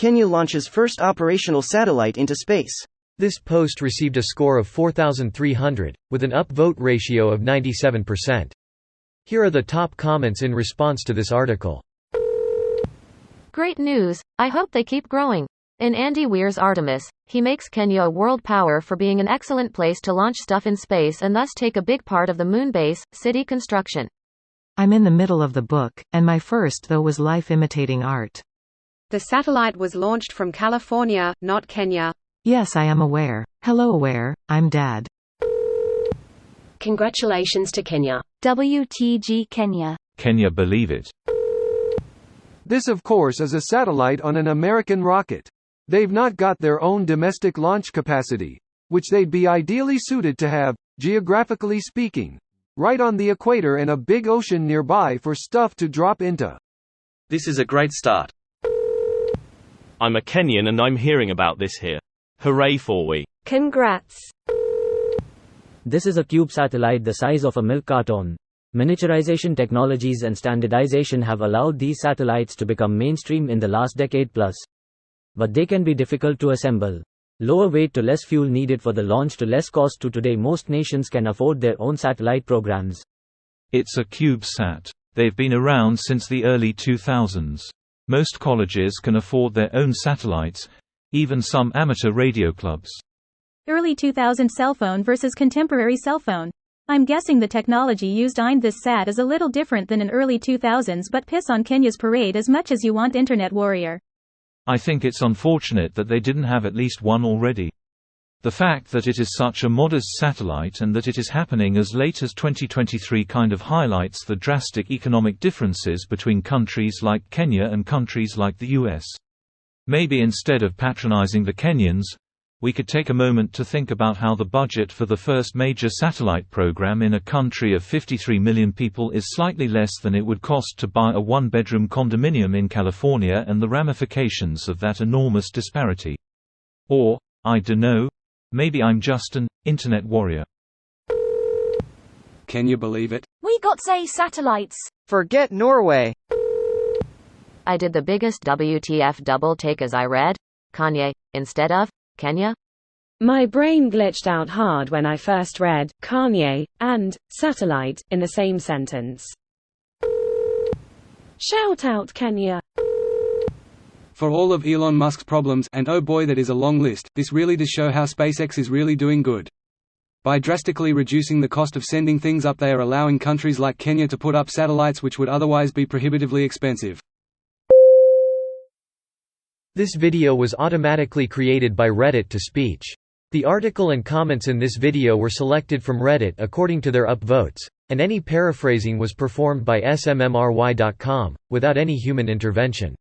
Kenya launches first operational satellite into space. This post received a score of 4,300, with an upvote ratio of 97%. Here are the top comments in response to this article. Great news, I hope they keep growing. In Andy Weir's Artemis, he makes Kenya a world power for being an excellent place to launch stuff in space and thus take a big part of the moon base, city construction. I'm in the middle of the book, and my first though was life imitating art. The satellite was launched from California, not Kenya. Yes, I am aware. Hello Aware, I'm Dad. Congratulations to Kenya. WTG Kenya. Kenya believe it. This of course is a satellite on an American rocket. They've not got their own domestic launch capacity, which they'd be ideally suited to have, geographically speaking, right on the equator and a big ocean nearby for stuff to drop into. This is a great start. I'm a Kenyan and I'm hearing about this here. Hooray for we. Congrats. This is a cube satellite the size of a milk carton. Miniaturization technologies and standardization have allowed these satellites to become mainstream in the last decade plus. But they can be difficult to assemble. Lower weight to less fuel needed for the launch to less cost to today most nations can afford their own satellite programs. It's a CubeSat. They've been around since the early 2000s. Most colleges can afford their own satellites, even some amateur radio clubs. Early 2000 cell phone versus contemporary cell phone. I'm guessing the technology used behind this SAT is a little different than in early 2000s, but piss on Kenya's parade as much as you want Internet Warrior. I think it's unfortunate that they didn't have at least one already. The fact that it is such a modest satellite and that it is happening as late as 2023 kind of highlights the drastic economic differences between countries like Kenya and countries like the US. Maybe instead of patronizing the Kenyans, we could take a moment to think about how the budget for the first major satellite program in a country of 53 million people is slightly less than it would cost to buy a one-bedroom condominium in California and the ramifications of that enormous disparity. Or, I dunno, maybe I'm just an internet warrior. Can you believe it? We got say satellites. Forget Norway. I did the biggest WTF double take as I read Kanye instead of Kenya. My brain glitched out hard when I first read Kanye and satellite in the same sentence. Shout out Kenya. For all of Elon Musk's problems, and oh boy that is a long list, this really does show how SpaceX is really doing good. By drastically reducing the cost of sending things up, they are allowing countries like Kenya to put up satellites which would otherwise be prohibitively expensive. This video was automatically created by Reddit to speech. The article and comments in this video were selected from Reddit according to their upvotes, and any paraphrasing was performed by smmry.com, without any human intervention.